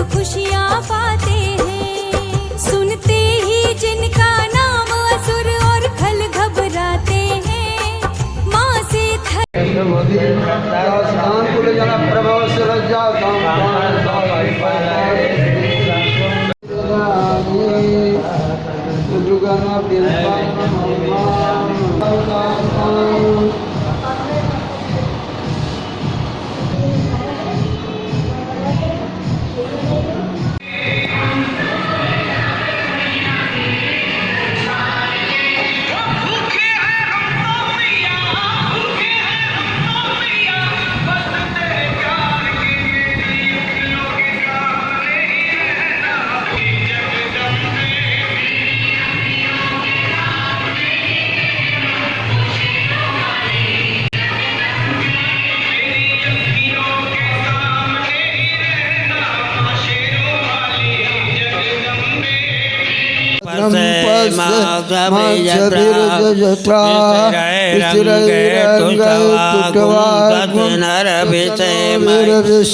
खुशियाँ पाते हैं। सुनते ही जिनका नाम असुर और खल घबराते हैं। माँ से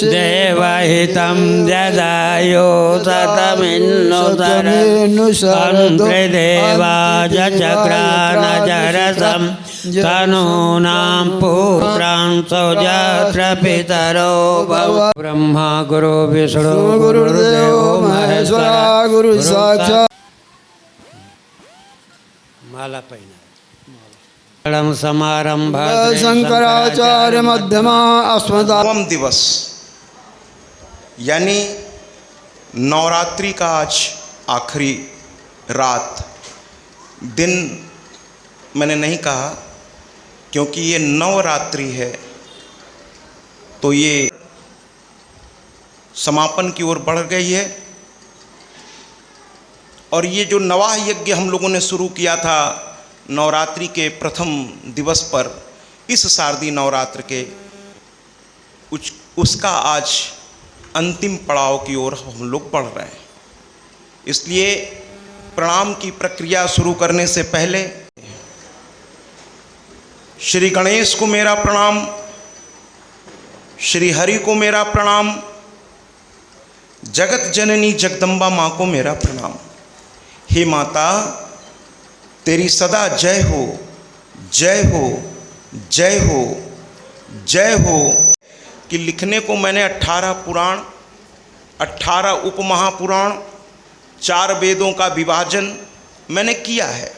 देवहितं जदायो ततमिन्नुसरदेवाय चक्रानजरसं तनूनां पुत्रां सौजत्र पितरो भव। ब्रह्मा गुरु विष्णु गुरुदेव महेश्वरा गुरु साक्षात्। माला पहना समारंभ शंकराचार्य मध्यमा अस्मदाम दिवस यानी नवरात्रि का आज आखिरी रात दिन मैंने नहीं कहा क्योंकि ये नवरात्रि है तो ये समापन की ओर बढ़ गई है। और ये जो नवाह यज्ञ हम लोगों ने शुरू किया था नवरात्रि के प्रथम दिवस पर इस शारदीय नवरात्र के उसका आज अंतिम पड़ाव की ओर हम लोग बढ़ रहे हैं। इसलिए प्रणाम की प्रक्रिया शुरू करने से पहले श्री गणेश को मेरा प्रणाम, श्री हरि को मेरा प्रणाम, जगत जननी जगदम्बा माँ को मेरा प्रणाम। हे माता तेरी सदा जय हो, जय हो, जय हो, जय हो। कि लिखने को मैंने 18 पुराण, 18 उपमहापुराण, 4 वेदों का विभाजन मैंने किया है,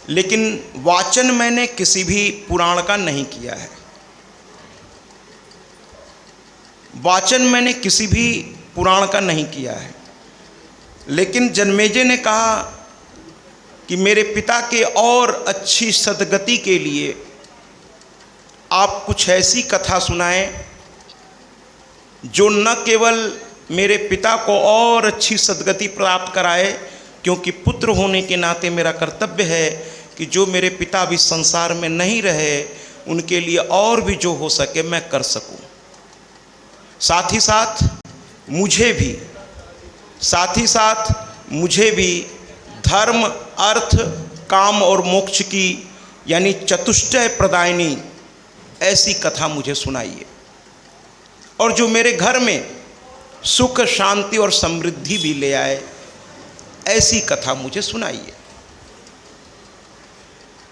लेकिन वाचन मैंने किसी भी पुराण का नहीं किया है। वाचन मैंने किसी भी पुराण का नहीं किया है। लेकिन जन्मेजय ने कहा कि मेरे पिता के और अच्छी सद्गति के लिए आप कुछ ऐसी कथा सुनाएं जो न केवल मेरे पिता को और अच्छी सद्गति प्राप्त कराए, क्योंकि पुत्र होने के नाते मेरा कर्तव्य है कि जो मेरे पिता भी संसार में नहीं रहे उनके लिए और भी जो हो सके मैं कर सकूं। साथ ही साथ मुझे भी धर्म, अर्थ, काम और मोक्ष की यानी चतुष्टय प्रदायिनी ऐसी कथा मुझे सुनाइए, और जो मेरे घर में सुख, शांति और समृद्धि भी ले आए ऐसी कथा मुझे सुनाइए।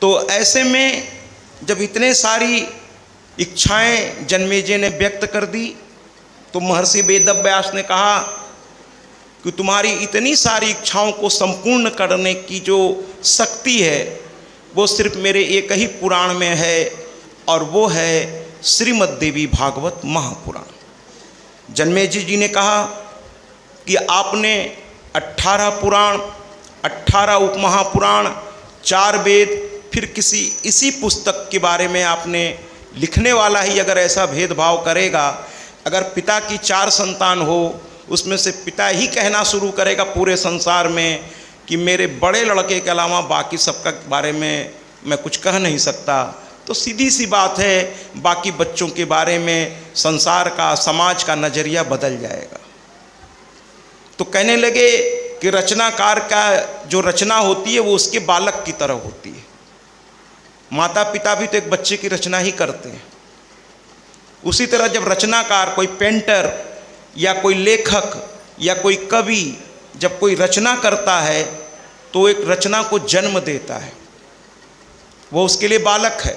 तो ऐसे में जब इतने सारी इच्छाएं जन्मेजय ने व्यक्त कर दी तो महर्षि वेदव्यास ने कहा कि तुम्हारी इतनी सारी इच्छाओं को संपूर्ण करने की जो शक्ति है वो सिर्फ मेरे एक ही पुराण में है, और वो है श्रीमद् देवी भागवत महापुराण। जन्मेजय जी ने कहा कि आपने 18 पुराण, 18 उपमहापुराण, 4 वेद, फिर किसी इसी पुस्तक के बारे में आपने लिखने वाला ही अगर ऐसा भेदभाव करेगा, अगर पिता की 4 संतान हो उसमें से पिता ही कहना शुरू करेगा पूरे संसार में कि मेरे बड़े लड़के के अलावा बाकी सबका बारे में मैं कुछ कह नहीं सकता, तो सीधी सी बात है बाकी बच्चों के बारे में संसार का, समाज का नज़रिया बदल जाएगा। तो कहने लगे कि रचनाकार का जो रचना होती है वो उसके बालक की तरह होती है। माता पिता भी तो एक बच्चे की रचना ही करते हैं। उसी तरह जब रचनाकार कोई पेंटर या कोई लेखक या कोई कवि जब कोई रचना करता है तो एक रचना को जन्म देता है, वो उसके लिए बालक है।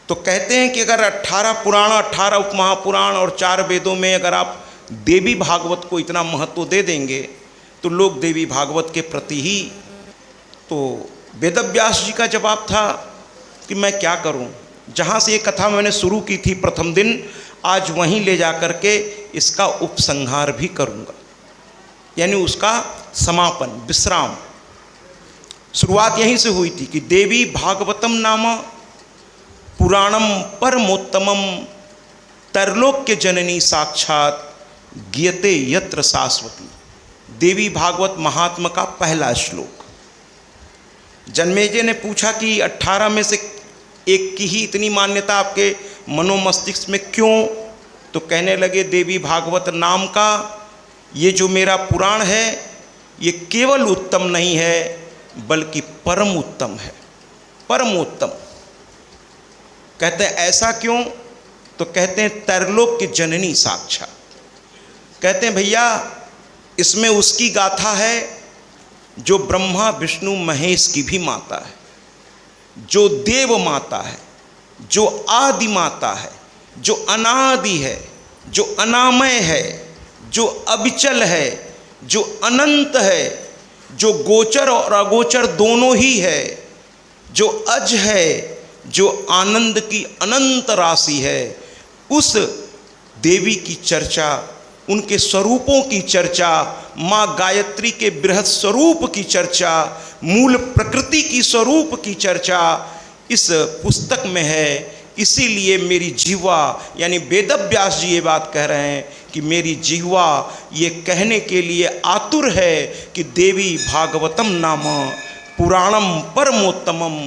तो कहते हैं कि अगर 18 पुराण, 18 उपमहापुराण और 4 वेदों में अगर आप देवी भागवत को इतना महत्व दे देंगे तो लोग देवी भागवत के प्रति ही। तो वेदव्यास जी का जवाब था कि मैं क्या करूं, जहां से ये कथा मैंने शुरू की थी प्रथम दिन, आज वहीं ले जा कर के इसका उपसंहार भी करूंगा, यानी उसका समापन, विश्राम। शुरुआत यहीं से हुई थी कि देवी भागवतम नाम पुराणम परमोत्तमम तरलोक्य जननी साक्षात गीयते यत्र शाश्वती। देवी भागवत महात्मा का पहला श्लोक। जन्मेजय ने पूछा कि 18 में से एक की ही इतनी मान्यता आपके मनोमस्तिष्क में क्यों? तो कहने लगे देवी भागवत नाम का ये जो मेरा पुराण है ये केवल उत्तम नहीं है बल्कि परम उत्तम है, परमोत्तम। कहते हैं ऐसा क्यों? तो कहते हैं तरलोक की जननी साक्षात। कहते हैं भैया इसमें उसकी गाथा है जो ब्रह्मा विष्णु महेश की भी माता है, जो देव माता है, जो आदि माता है, जो अनादि है, जो अनामय है, जो अविचल है, जो अनंत है, जो गोचर और अगोचर दोनों ही है, जो अज है, जो आनंद की अनंत राशि है। उस देवी की चर्चा, उनके स्वरूपों की चर्चा, माँ गायत्री के बृहद स्वरूप की चर्चा, मूल प्रकृति की स्वरूप की चर्चा इस पुस्तक में है। इसीलिए मेरी जिह्वा, यानी वेदव्यास जी ये बात कह रहे हैं कि मेरी जिह्वा ये कहने के लिए आतुर है कि देवी भागवतम नाम पुराणम परमोत्तमम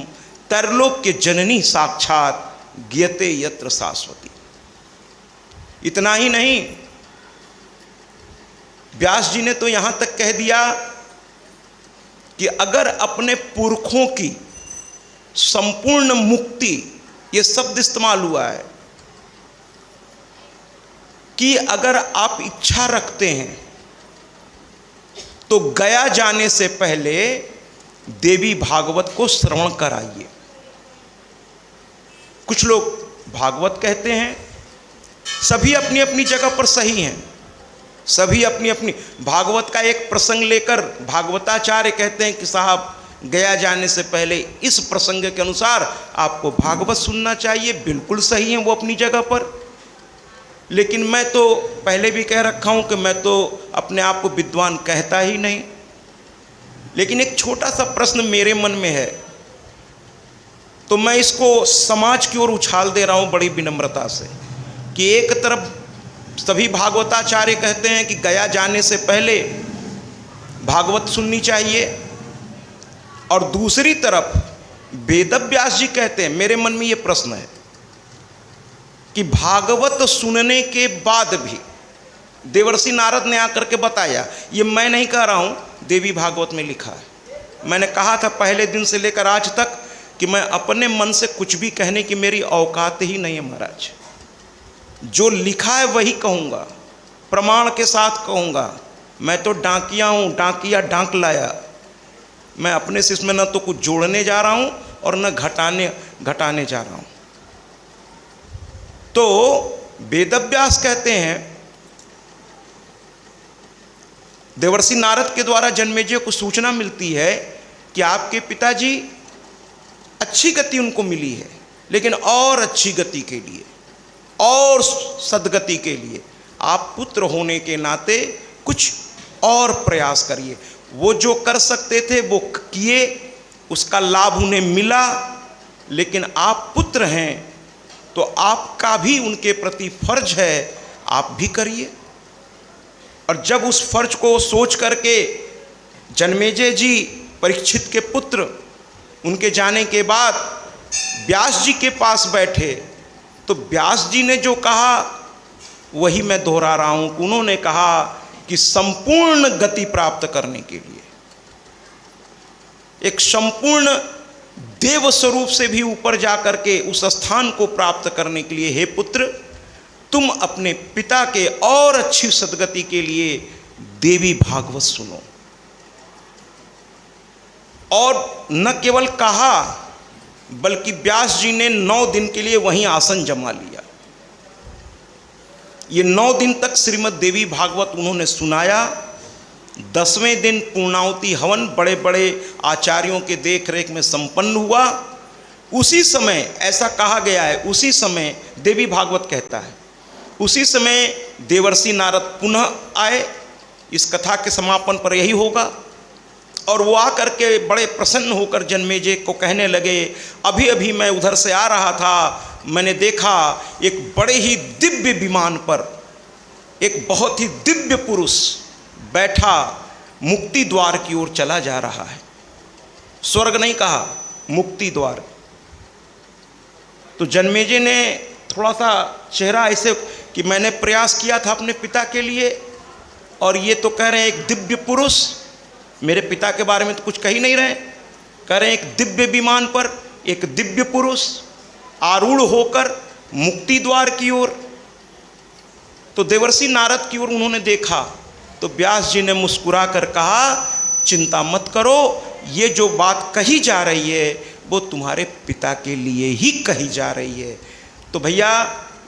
तरलोक्य जननी साक्षात गीयते यत्र शाश्वती। इतना ही नहीं, व्यास जी ने तो यहां तक कह दिया कि अगर अपने पुरखों की संपूर्ण मुक्ति, ये शब्द इस्तेमाल हुआ है कि अगर आप इच्छा रखते हैं तो गया जाने से पहले देवी भागवत को श्रवण कराइए। कुछ लोग भागवत कहते हैं, सभी अपनी अपनी जगह पर सही हैं, सभी अपनी अपनी। भागवत का एक प्रसंग लेकर भागवताचार्य कहते हैं कि साहब गया जाने से पहले इस प्रसंग के अनुसार आपको भागवत सुनना चाहिए, बिल्कुल सही है वो अपनी जगह पर। लेकिन मैं तो पहले भी कह रखा हूं कि मैं तो अपने आप को विद्वान कहता ही नहीं। लेकिन एक छोटा सा प्रश्न मेरे मन में है, तो मैं इसको समाज की ओर उछाल दे रहा हूं बड़ी विनम्रता से, कि एक तरफ सभी भागवताचार्य कहते हैं कि गया जाने से पहले भागवत सुननी चाहिए, और दूसरी तरफ वेदव्यास जी कहते हैं, मेरे मन में ये प्रश्न है कि भागवत सुनने के बाद भी देवर्षि नारद ने आकर के बताया, ये मैं नहीं कह रहा हूँ, देवी भागवत में लिखा है। मैंने कहा था पहले दिन से लेकर आज तक कि मैं अपने मन से कुछ भी कहने की मेरी औकात ही नहीं है महाराज। जो लिखा है वही कहूँगा, प्रमाण के साथ कहूँगा। मैं तो डाकिया हूँ, डाकिया डांक लाया। मैं अपने से इसमें न तो कुछ जोड़ने जा रहा हूँ और न घटाने जा रहा हूँ। तो वेदव्यास कहते हैं, देवर्षि नारद के द्वारा जन्मेजय को सूचना मिलती है कि आपके पिताजी अच्छी गति उनको मिली है, लेकिन और अच्छी गति के लिए और सद्गति के लिए आप पुत्र होने के नाते कुछ और प्रयास करिए। वो जो कर सकते थे वो किए, उसका लाभ उन्हें मिला, लेकिन आप पुत्र हैं तो आपका भी उनके प्रति फर्ज है, आप भी करिए। और जब उस फर्ज को सोच करके जन्मेजय जी परीक्षित के पुत्र उनके जाने के बाद व्यास जी के पास बैठे, तो व्यास जी ने जो कहा वही मैं दोहरा रहा हूँ। उन्होंने कहा कि संपूर्ण गति प्राप्त करने के लिए, एक संपूर्ण देव स्वरूप से भी ऊपर जा करके उस स्थान को प्राप्त करने के लिए, हे पुत्र तुम अपने पिता के और अच्छी सदगति के लिए देवी भागवत सुनो। और न केवल कहा बल्कि व्यास जी ने 9 दिन के लिए वहीं आसन जमा लिया। ये 9 दिन तक श्रीमद् देवी भागवत उन्होंने सुनाया। 10वें दिन पूर्णाहुति हवन बड़े बड़े आचार्यों के देख रेख में संपन्न हुआ। उसी समय ऐसा कहा गया है, उसी समय देवी भागवत कहता है, उसी समय देवर्षि नारद पुनः आए। इस कथा के समापन पर यही होगा। और वो आकर के बड़े प्रसन्न होकर जन्मेजय को कहने लगे, अभी अभी मैं उधर से आ रहा था, मैंने देखा एक बड़े ही दिव्य विमान पर एक बहुत ही दिव्य पुरुष बैठा मुक्ति द्वार की ओर चला जा रहा है। स्वर्ग नहीं कहा, मुक्ति द्वार। तो जन्मेजय ने थोड़ा सा चेहरा ऐसे कि मैंने प्रयास किया था अपने पिता के लिए, और ये तो कह रहे हैं एक दिव्य पुरुष। मेरे पिता के बारे में तो कुछ कह ही नहीं रहे, कह रहे हैं एक दिव्य विमान पर एक दिव्य पुरुष आरूढ़ होकर मुक्ति द्वार की ओर। तो देवर्षि नारद की ओर उन्होंने देखा तो व्यास जी ने मुस्कुरा कर कहा, चिंता मत करो, ये जो बात कही जा रही है वो तुम्हारे पिता के लिए ही कही जा रही है। तो भैया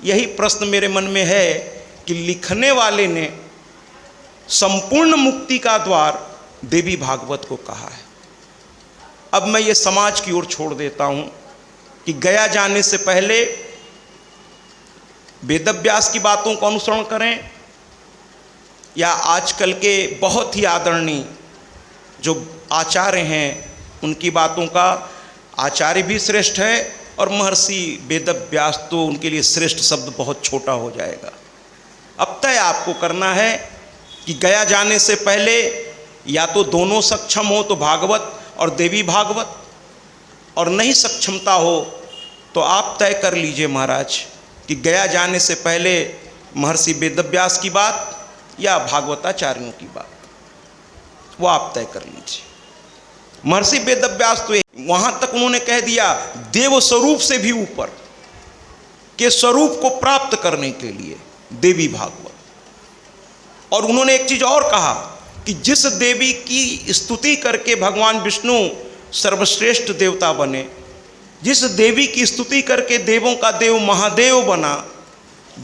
यही प्रश्न मेरे मन में है कि लिखने वाले ने संपूर्ण मुक्ति का द्वार देवी भागवत को कहा है। अब मैं ये समाज की ओर छोड़ देता हूँ कि गया जाने से पहले वेदव्यास की बातों को अनुसरण करें या आजकल के बहुत ही आदरणीय जो आचार्य हैं उनकी बातों का। आचार्य भी श्रेष्ठ है और महर्षि वेदव्यास तो उनके लिए श्रेष्ठ शब्द बहुत छोटा हो जाएगा। अब तय आपको करना है कि गया जाने से पहले या तो दोनों सक्षम हो तो भागवत और देवी भागवत, और नहीं सक्षमता हो तो आप तय कर लीजिए महाराज कि गया जाने से पहले महर्षि वेदव्यास की बात या भागवताचार्यों की बात, वो आप तय कर लीजिए। महर्षि वेदव्यास तो वहाँ तक उन्होंने कह दिया देव स्वरूप से भी ऊपर के स्वरूप को प्राप्त करने के लिए देवी भागवत। और उन्होंने एक चीज़ और कहा कि जिस देवी की स्तुति करके भगवान विष्णु सर्वश्रेष्ठ देवता बने, जिस देवी की स्तुति करके देवों का देव महादेव बना,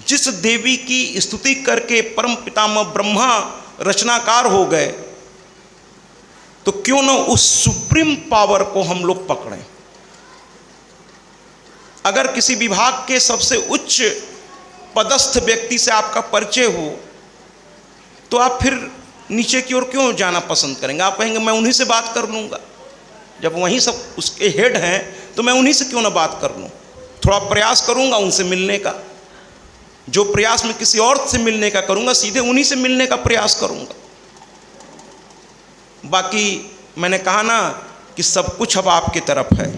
जिस देवी की स्तुति करके परम पितामह ब्रह्मा रचनाकार हो गए, तो क्यों न उस सुप्रीम पावर को हम लोग पकड़ें। अगर किसी विभाग के सबसे उच्च पदस्थ व्यक्ति से आपका परिचय हो तो आप फिर नीचे की ओर क्यों जाना पसंद करेंगे? आप कहेंगे मैं उन्हीं से बात कर लूँगा, जब वहीं सब उसके हेड हैं तो मैं उन्हीं से क्यों ना बात कर लूँ। थोड़ा प्रयास करूँगा उनसे मिलने का, जो प्रयास मैं किसी और से मिलने का करूँगा सीधे उन्हीं से मिलने का प्रयास करूँगा। बाकी मैंने कहा ना कि सब कुछ अब आपकी तरफ है।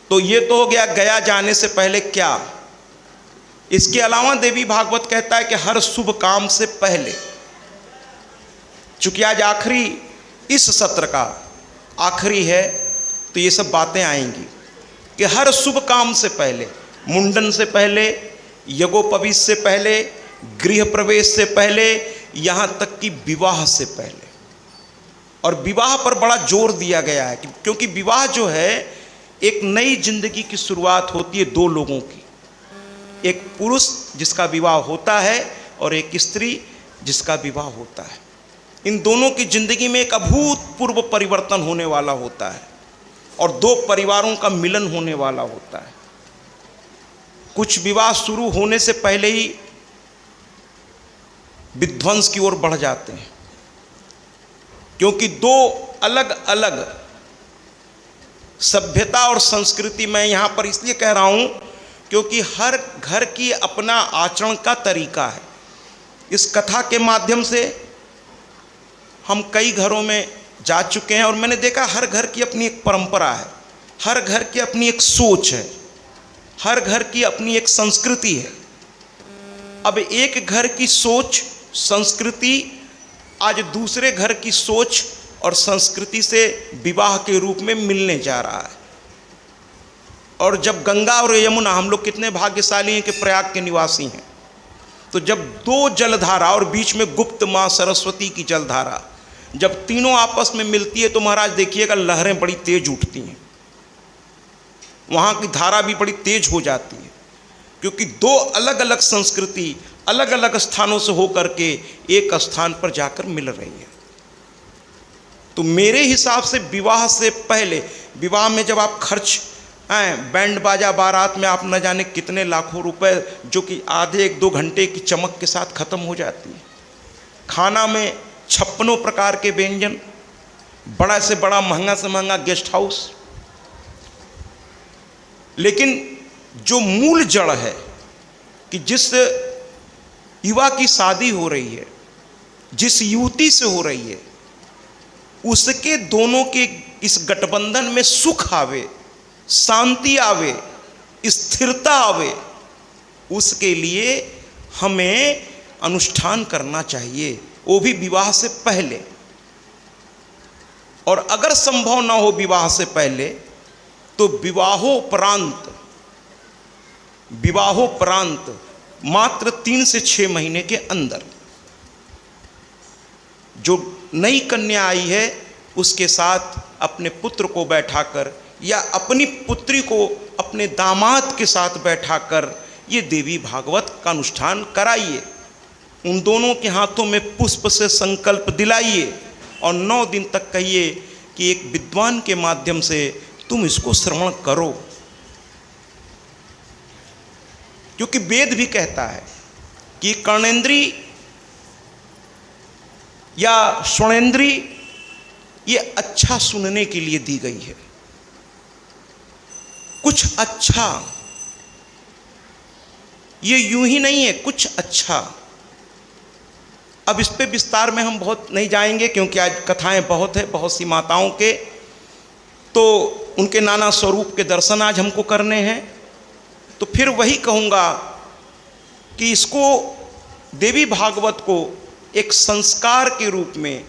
तो ये तो हो गया गया जाने से पहले क्या। इसके अलावा देवी भागवत कहता है कि हर शुभ काम से पहले, चूंकि आज आखिरी इस सत्र का आखिरी है तो ये सब बातें आएंगी कि हर शुभ काम से पहले, मुंडन से पहले, यज्ञोपवीत से पहले, गृह प्रवेश से पहले, यहाँ तक कि विवाह से पहले। और विवाह पर बड़ा जोर दिया गया है क्योंकि विवाह जो है एक नई जिंदगी की शुरुआत होती है दो लोगों की, एक पुरुष जिसका विवाह होता है और एक स्त्री जिसका विवाह होता है। इन दोनों की जिंदगी में एक अभूतपूर्व परिवर्तन होने वाला होता है और दो परिवारों का मिलन होने वाला होता है। कुछ विवाह शुरू होने से पहले ही विध्वंस की ओर बढ़ जाते हैं क्योंकि दो अलग अलग सभ्यता और संस्कृति, मैं यहाँ पर इसलिए कह रहा हूँ क्योंकि हर घर की अपना आचरण का तरीका है। इस कथा के माध्यम से हम कई घरों में जा चुके हैं और मैंने देखा हर घर की अपनी एक परंपरा है, हर घर की अपनी एक सोच है, हर घर की अपनी एक संस्कृति है। अब एक घर की सोच संस्कृति आज दूसरे घर की सोच और संस्कृति से विवाह के रूप में मिलने जा रहा है और जब गंगा और यमुना, हम लोग कितने भाग्यशाली हैं कि प्रयाग के निवासी हैं, तो जब दो जलधारा और बीच में गुप्त माँ सरस्वती की जलधारा, जब तीनों आपस में मिलती है तो महाराज देखिएगा लहरें बड़ी तेज उठती हैं, वहाँ की धारा भी बड़ी तेज हो जाती है, क्योंकि दो अलग अलग संस्कृति अलग अलग स्थानों से होकर के एक स्थान पर जाकर मिल रही है। तो मेरे हिसाब से विवाह से पहले, विवाह में जब आप खर्च बैंड बाजा बारात में आप न जाने कितने लाखों रुपए, जो कि आधे 1-2 घंटे की चमक के साथ खत्म हो जाती है। खाना में 56 प्रकार के व्यंजन, बड़ा से बड़ा महंगा से महंगा गेस्ट हाउस, लेकिन जो मूल जड़ है कि जिस युवा की शादी हो रही है, जिस युवती से हो रही है, उसके दोनों के इस गठबंधन में सुख आवे, शांति आवे, स्थिरता आवे, उसके लिए हमें अनुष्ठान करना चाहिए, वो भी विवाह से पहले। और अगर संभव ना हो विवाह से पहले तो विवाहोपरांत मात्र 3 से 6 महीने के अंदर जो नई कन्या आई है उसके साथ अपने पुत्र को बैठाकर या अपनी पुत्री को अपने दामाद के साथ बैठाकर ये देवी भागवत का अनुष्ठान कराइए। उन दोनों के हाथों में पुष्प से संकल्प दिलाइए और 9 दिन तक कहिए कि एक विद्वान के माध्यम से तुम इसको श्रवण करो, क्योंकि वेद भी कहता है कि कर्णेंद्री या श्रवणेंद्री ये अच्छा सुनने के लिए दी गई है, कुछ अच्छा, ये यूं ही नहीं है, कुछ अच्छा। अब इस पे विस्तार में हम बहुत नहीं जाएंगे क्योंकि आज कथाएं बहुत है, बहुत सी माताओं के, तो उनके नाना स्वरूप के दर्शन आज हमको करने हैं। तो फिर वही कहूँगा कि इसको देवी भागवत को एक संस्कार के रूप में,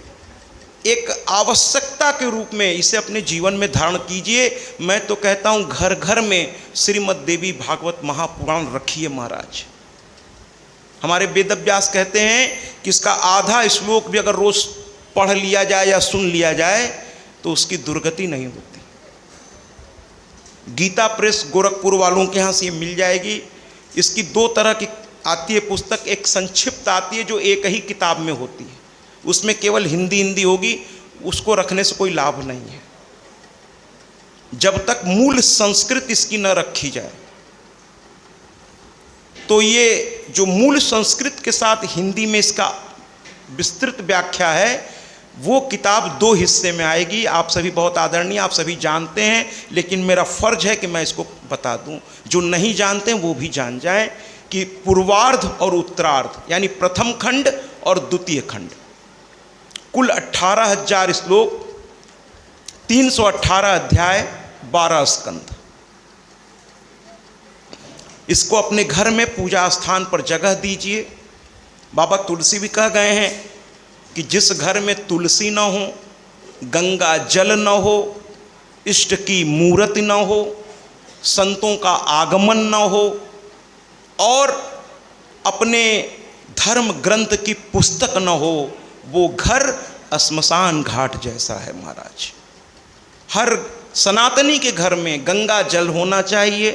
एक आवश्यकता के रूप में इसे अपने जीवन में धारण कीजिए। मैं तो कहता हूँ घर घर में श्रीमद् देवी भागवत महापुराण रखिए महाराज। हमारे वेदव्यास कहते हैं कि इसका आधा श्लोक भी अगर रोज पढ़ लिया जाए या सुन लिया जाए तो उसकी दुर्गति नहीं होती। गीता प्रेस गोरखपुर वालों के यहाँ से ये मिल जाएगी। इसकी 2 तरह की आती है पुस्तक, एक संक्षिप्त आती है जो एक ही किताब में होती है, उसमें केवल हिंदी होगी, उसको रखने से कोई लाभ नहीं है जब तक मूल संस्कृत इसकी न रखी जाए। तो ये जो मूल संस्कृत के साथ हिंदी में इसका विस्तृत व्याख्या है वो किताब 2 हिस्से में आएगी। आप सभी बहुत आदरणीय, आप सभी जानते हैं, लेकिन मेरा फर्ज है कि मैं इसको बता दूं, जो नहीं जानते हैं वो भी जान जाएं कि पूर्वार्ध और उत्तरार्ध यानी प्रथम खंड और द्वितीय खंड, कुल 18,000 श्लोक, 318 अध्याय, 12 स्कंद। इसको अपने घर में पूजा स्थान पर जगह दीजिए। बाबा तुलसी भी कह गए हैं कि जिस घर में तुलसी न हो, गंगा जल न हो, इष्ट की मूर्ति न हो, संतों का आगमन न हो और अपने धर्म ग्रंथ की पुस्तक न हो, वो घर श्मशान घाट जैसा है महाराज। हर सनातनी के घर में गंगा जल होना चाहिए,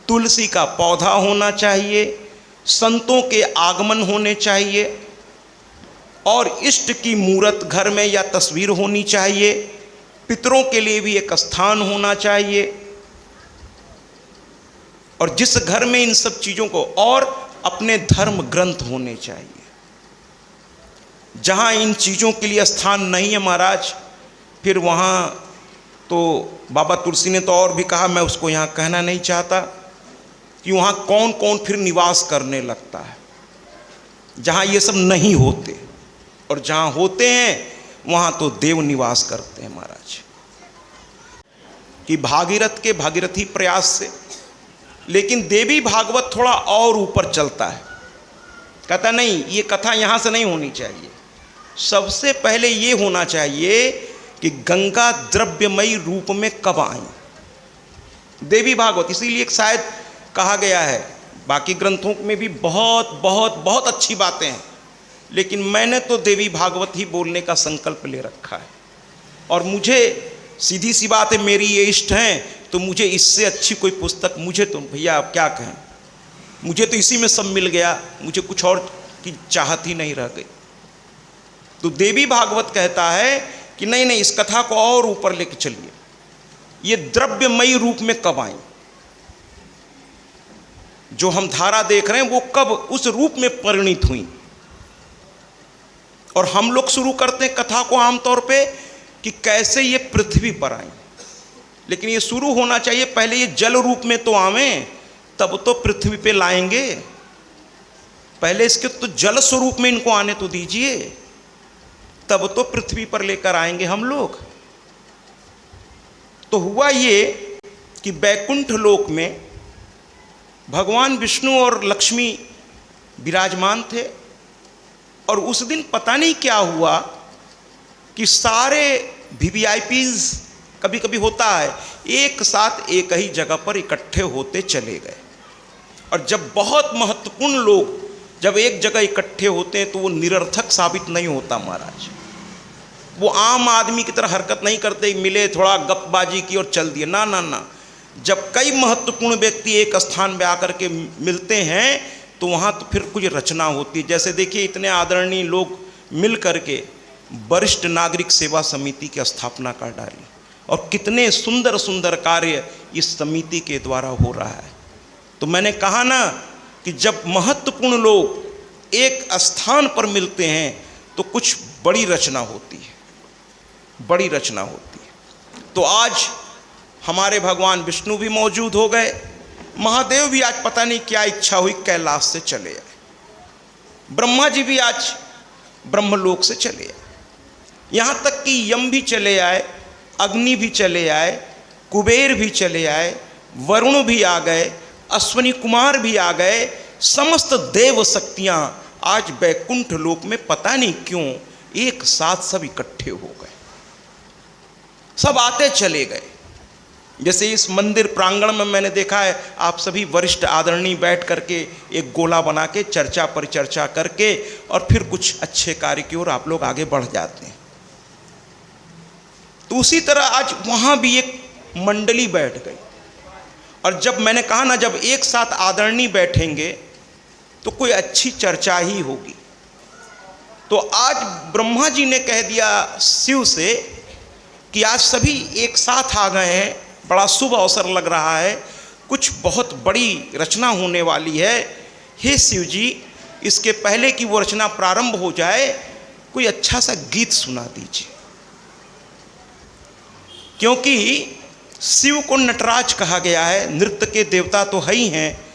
तुलसी का पौधा होना चाहिए, संतों के आगमन होने चाहिए और इष्ट की मूर्त घर में या तस्वीर होनी चाहिए। पितरों के लिए भी एक स्थान होना चाहिए। और जिस घर में इन सब चीज़ों को, और अपने धर्म ग्रंथ होने चाहिए। जहाँ इन चीज़ों के लिए स्थान नहीं है महाराज, फिर वहाँ तो बाबा तुलसी ने तो और भी कहा, मैं उसको यहाँ कहना नहीं चाहता कि वहाँ कौन कौन फिर निवास करने लगता है जहाँ ये सब नहीं होते, और जहाँ होते हैं वहाँ तो देव निवास करते हैं महाराज। कि भागीरथ के भागीरथी प्रयास से, लेकिन देवी भागवत थोड़ा और ऊपर चलता है। कहता नहीं, ये कथा यहाँ से नहीं होनी चाहिए। सबसे पहले ये होना चाहिए कि गंगा द्रव्यमयी रूप में कब आई। देवी भागवत, इसीलिए एक शायद कहा गया है, बाकी ग्रंथों में भी बहुत बहुत बहुत अच्छी बातें हैं, लेकिन मैंने तो देवी भागवत ही बोलने का संकल्प ले रखा है। और मुझे सीधी सी बात है, मेरी ये इष्ट हैं, तो मुझे इससे अच्छी कोई पुस्तक, मुझे तो भैया आप क्या कहें, मुझे तो इसी में सब मिल गया, मुझे कुछ और की चाहत ही नहीं रह गई। तो देवी भागवत कहता है कि नहीं नहीं, इस कथा को और ऊपर लेके चलिए, ये द्रव्यमयी रूप में कब आई, जो हम धारा देख रहे हैं वो कब उस रूप में परिणित हुई। और हम लोग शुरू करते हैं कथा को आमतौर पे कि कैसे ये पृथ्वी पर आई, लेकिन ये शुरू होना चाहिए पहले ये जल रूप में तो आवें, तब तो पृथ्वी पे लाएंगे। पहले इसके तो जल स्वरूप में इनको आने तो दीजिए, तब तो पृथ्वी पर लेकर आएंगे हम लोग। तो हुआ ये कि बैकुंठ लोक में भगवान विष्णु और लक्ष्मी विराजमान थे, और उस दिन पता नहीं क्या हुआ कि सारे VVIPs, कभी कभी होता है, एक साथ एक ही जगह पर इकट्ठे होते चले गए। और जब बहुत महत्वपूर्ण लोग जब एक जगह इकट्ठे होते हैं तो वो निरर्थक साबित नहीं होता महाराज। वो आम आदमी की तरह हरकत नहीं करते, मिले थोड़ा गपबाजी की और चल दिए, ना ना ना। जब कई महत्वपूर्ण व्यक्ति एक स्थान में आकर के मिलते हैं तो वहाँ तो फिर कुछ रचना होती है। जैसे देखिए, इतने आदरणीय लोग मिल करके वरिष्ठ नागरिक सेवा समिति की स्थापना कर डाली, और कितने सुंदर सुंदर कार्य इस समिति के द्वारा हो रहा है। तो मैंने कहा ना कि जब महत्वपूर्ण लोग एक स्थान पर मिलते हैं तो कुछ बड़ी रचना होती है, बड़ी रचना होती है। तो आज हमारे भगवान विष्णु भी मौजूद हो गए, महादेव भी आज पता नहीं क्या इच्छा हुई कैलाश से चले आए, ब्रह्मा जी भी आज ब्रह्मलोक से चले आए, यहाँ तक कि यम भी चले आए, अग्नि भी चले आए, कुबेर भी चले आए, वरुण भी आ गए, अश्वनी कुमार भी आ गए, समस्त देव शक्तियाँ आज बैकुंठ लोक में पता नहीं क्यों एक साथ सब इकट्ठे हो गए, सब आते चले गए। जैसे इस मंदिर प्रांगण में मैंने देखा है, आप सभी वरिष्ठ आदरणीय बैठ करके एक गोला बना के चर्चा परिचर्चा करके और फिर कुछ अच्छे कार्य की ओर आप लोग आगे बढ़ जाते हैं। तो उसी तरह आज वहाँ भी एक मंडली बैठ गई, और जब मैंने कहा ना, जब एक साथ आदरणीय बैठेंगे तो कोई अच्छी चर्चा ही होगी। तो आज ब्रह्मा जी ने कह दिया शिव से कि आज सभी एक साथ आ गए हैं, बड़ा शुभ अवसर लग रहा है, कुछ बहुत बड़ी रचना होने वाली है। हे शिव जी, इसके पहले कि वो रचना प्रारंभ हो जाए, कोई अच्छा सा गीत सुना दीजिए, क्योंकि शिव को नटराज कहा गया है, नृत्य के देवता तो है ही हैं,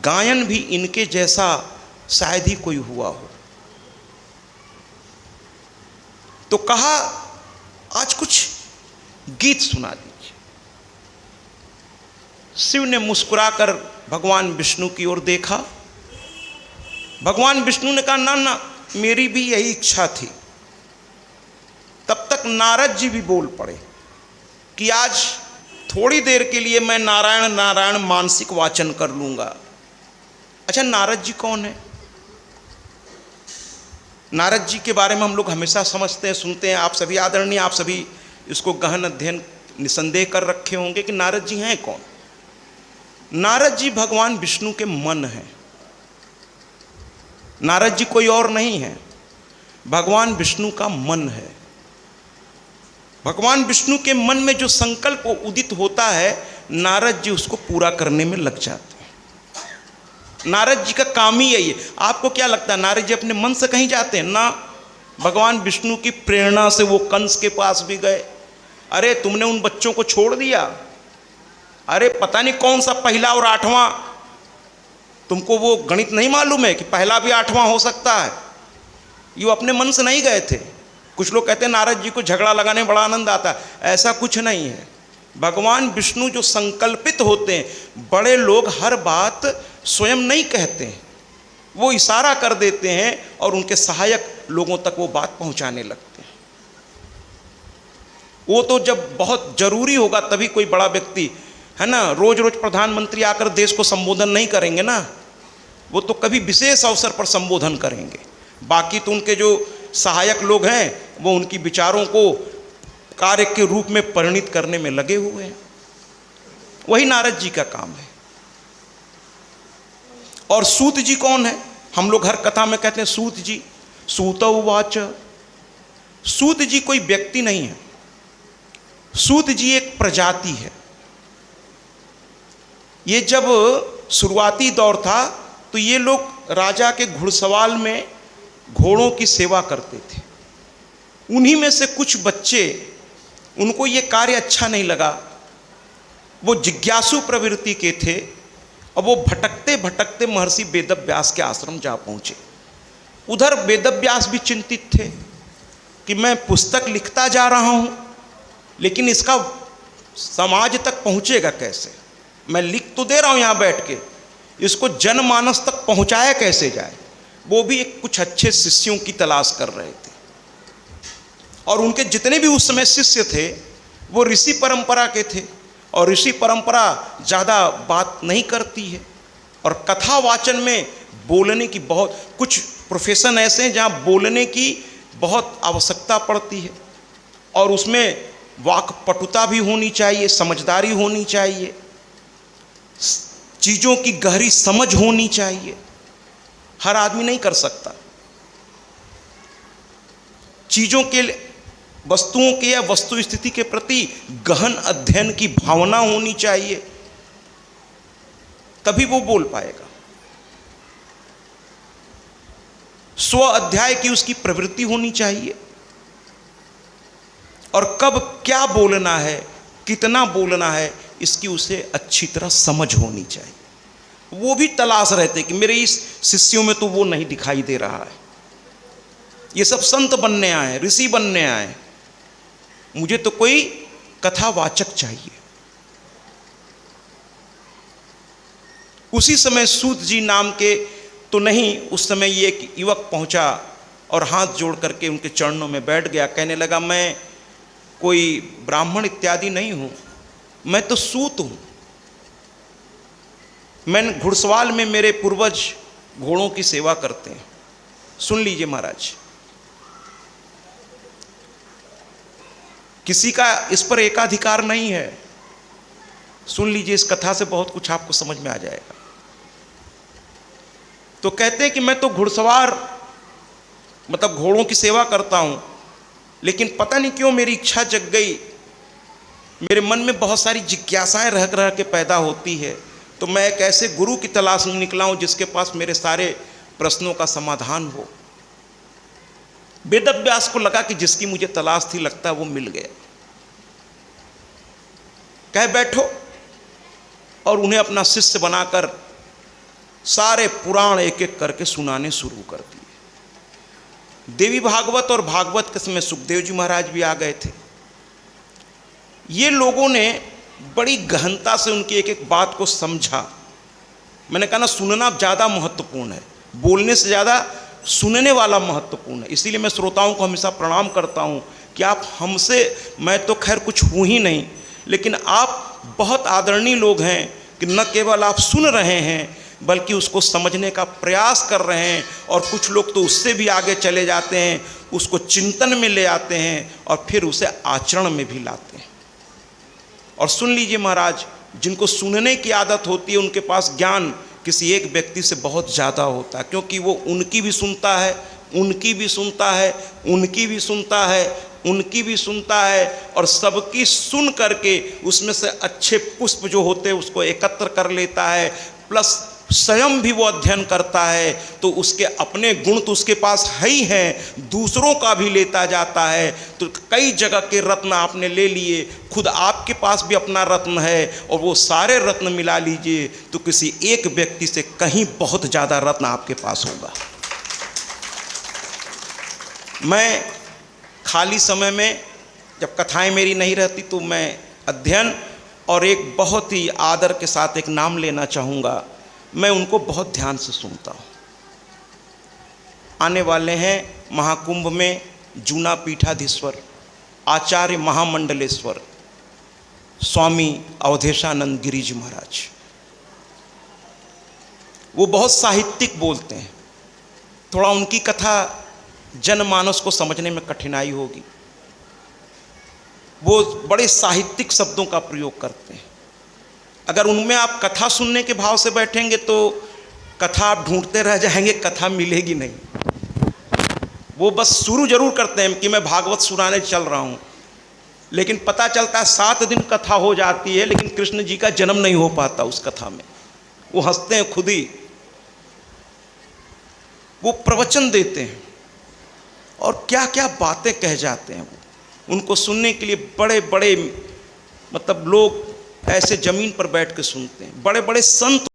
गायन भी इनके जैसा शायद ही कोई हुआ हो। तो कहा आज कुछ गीत सुना दीजिए। शिव ने मुस्कुराकर भगवान विष्णु की ओर देखा। भगवान विष्णु ने कहा ना ना, मेरी भी यही इच्छा थी। तब तक नारद जी भी बोल पड़े कि आज थोड़ी देर के लिए मैं नारायण नारायण मानसिक वाचन कर लूँगा। अच्छा, नारद जी कौन है? नारद जी के बारे में हम लोग हमेशा समझते हैं, सुनते हैं। आप सभी आदरणीय, आप सभी इसको गहन अध्ययन निसंदेह कर रखे होंगे कि नारद जी हैं कौन। नारद जी भगवान विष्णु के मन हैं। नारद जी कोई और नहीं है, भगवान विष्णु का मन है। भगवान विष्णु के मन में जो संकल्प उदित होता है, नारद जी उसको पूरा करने में लग जाते हैं। नारद जी का काम ही यही है। आपको क्या लगता है नारद जी अपने मन से कहीं जाते हैं? ना, भगवान विष्णु की प्रेरणा से वो कंस के पास भी गए। अरे तुमने उन बच्चों को छोड़ दिया, अरे पता नहीं कौन सा पहला और आठवां, तुमको वो गणित नहीं मालूम है कि पहला भी आठवां हो सकता है? ये अपने मन से नहीं गए थे। कुछ लोग कहते हैं नारद जी को झगड़ा लगाने में बड़ा आनंद आता है, ऐसा कुछ नहीं है। भगवान विष्णु जो संकल्पित होते हैं, बड़े लोग हर बात स्वयं नहीं कहते हैं, वो इशारा कर देते हैं और उनके सहायक लोगों तक वो बात पहुंचाने लगते हैं। वो तो जब बहुत जरूरी होगा तभी कोई बड़ा व्यक्ति है ना, रोज रोज प्रधानमंत्री आकर देश को संबोधन नहीं करेंगे ना, वो तो कभी विशेष अवसर पर संबोधन करेंगे। बाकी तो उनके जो सहायक लोग हैं वो उनकी विचारों को कार्य के रूप में परिणित करने में लगे हुए हैं। वही नारद जी का काम है। और सूत जी कौन है? हम लोग हर कथा में कहते हैं सूत जी, सूत उवाच। सूत जी कोई व्यक्ति नहीं है, सूत जी एक प्रजाति है। ये जब शुरुआती दौर था तो ये लोग राजा के घुड़सवार में घोड़ों की सेवा करते थे। उन्हीं में से कुछ बच्चे, उनको ये कार्य अच्छा नहीं लगा, वो जिज्ञासु प्रवृत्ति के थे और वो भटकते भटकते महर्षि वेदव्यास के आश्रम जा पहुँचे। उधर वेदव्यास भी चिंतित थे कि मैं पुस्तक लिखता जा रहा हूँ लेकिन इसका समाज तक पहुँचेगा कैसे? मैं लिख तो दे रहा हूँ यहाँ बैठ के, इसको जनमानस तक पहुँचाया कैसे जाए? वो भी एक कुछ अच्छे शिष्यों की तलाश कर रहे थे। और उनके जितने भी उस समय शिष्य थे वो ऋषि परंपरा के थे, और ऋषि परंपरा ज़्यादा बात नहीं करती है। और कथा वाचन में बोलने की बहुत कुछ प्रोफेशन ऐसे हैं जहाँ बोलने की बहुत आवश्यकता पड़ती है, और उसमें वाक्पटुता भी होनी चाहिए, समझदारी होनी चाहिए, चीज़ों की गहरी समझ होनी चाहिए। हर आदमी नहीं कर सकता। चीज़ों के, वस्तुओं के या वस्तु स्थिति के प्रति गहन अध्ययन की भावना होनी चाहिए, तभी वो बोल पाएगा। स्व अध्याय की उसकी प्रवृत्ति होनी चाहिए, और कब क्या बोलना है, कितना बोलना है, इसकी उसे अच्छी तरह समझ होनी चाहिए। वो भी तलाश रहते कि मेरे इस शिष्यों में तो वो नहीं दिखाई दे रहा है। ये सब संत बनने आए, ऋषि बनने आए, मुझे तो कोई कथावाचक चाहिए। उसी समय सूत जी नाम के तो नहीं, उस समय ये एक युवक पहुंचा और हाथ जोड़ करके उनके चरणों में बैठ गया। कहने लगा, मैं कोई ब्राह्मण इत्यादि नहीं हूं, मैं तो सूत हूं। मैंने घुड़सवार में मेरे पूर्वज घोड़ों की सेवा करते हैं। सुन लीजिए महाराज, किसी का इस पर एकाधिकार नहीं है। सुन लीजिए, इस कथा से बहुत कुछ आपको समझ में आ जाएगा। तो कहते हैं कि मैं तो घुड़सवार मतलब घोड़ों की सेवा करता हूं, लेकिन पता नहीं क्यों मेरी इच्छा जग गई, मेरे मन में बहुत सारी जिज्ञासाएं रह रह के पैदा होती है। तो मैं एक ऐसे गुरु की तलाश में निकला हूं जिसके पास मेरे सारे प्रश्नों का समाधान हो। वेदव्यास को लगा कि जिसकी मुझे तलाश थी, लगता है वो मिल गया। कह बैठो, और उन्हें अपना शिष्य बनाकर सारे पुराण एक एक करके सुनाने शुरू कर दिए। देवी भागवत और भागवत के समय सुखदेव जी महाराज भी आ गए थे। ये लोगों ने बड़ी गहनता से उनकी एक एक बात को समझा। मैंने कहा ना, सुनना ज़्यादा महत्वपूर्ण है, बोलने से ज़्यादा सुनने वाला महत्वपूर्ण है। इसीलिए मैं श्रोताओं को हमेशा प्रणाम करता हूँ कि आप हमसे, मैं तो खैर कुछ हूँ ही नहीं, लेकिन आप बहुत आदरणीय लोग हैं कि न केवल आप सुन रहे हैं बल्कि उसको समझने का प्रयास कर रहे हैं। और कुछ लोग तो उससे भी आगे चले जाते हैं, उसको चिंतन में ले आते हैं और फिर उसे आचरण में भी लाते हैं। और सुन लीजिए महाराज, जिनको सुनने की आदत होती है उनके पास ज्ञान किसी एक व्यक्ति से बहुत ज़्यादा होता है, क्योंकि वो उनकी भी सुनता है, उनकी भी सुनता है, उनकी भी सुनता है, उनकी भी सुनता है, और सबकी सुन करके उसमें से अच्छे पुष्प जो होते हैं उसको एकत्र कर लेता है, प्लस स्वयं भी वो अध्ययन करता है। तो उसके अपने गुण तो उसके पास है ही हैं, दूसरों का भी लेता जाता है। तो कई जगह के रत्न आपने ले लिए, खुद आपके पास भी अपना रत्न है, और वो सारे रत्न मिला लीजिए तो किसी एक व्यक्ति से कहीं बहुत ज़्यादा रत्न आपके पास होगा। मैं खाली समय में जब कथाएं मेरी नहीं रहती तो मैं अध्ययन, और एक बहुत ही आदर के साथ एक नाम लेना चाहूँगा, मैं उनको बहुत ध्यान से सुनता हूँ। आने वाले हैं महाकुंभ में जूना पीठाधीश्वर आचार्य महामंडलेश्वर। स्वामी अवधेशानंद गिरी जी महाराज। वो बहुत साहित्यिक बोलते हैं, थोड़ा उनकी कथा जनमानस को समझने में कठिनाई होगी। वो बड़े साहित्यिक शब्दों का प्रयोग करते हैं। अगर उनमें आप कथा सुनने के भाव से बैठेंगे तो कथा आप ढूंढते रह जाएंगे, कथा मिलेगी नहीं। वो बस शुरू जरूर करते हैं कि मैं भागवत सुनाने चल रहा हूँ, लेकिन पता चलता है 7 दिन कथा हो जाती है, लेकिन कृष्ण जी का जन्म नहीं हो पाता उस कथा में। वो हंसते हैं खुद ही। वो प्रवचन देते हैं और क्या क्या बातें कह जाते हैं। वो उनको सुनने के लिए बड़े बड़े मतलब लोग ऐसे जमीन पर बैठ के सुनते हैं। बड़े बड़े संत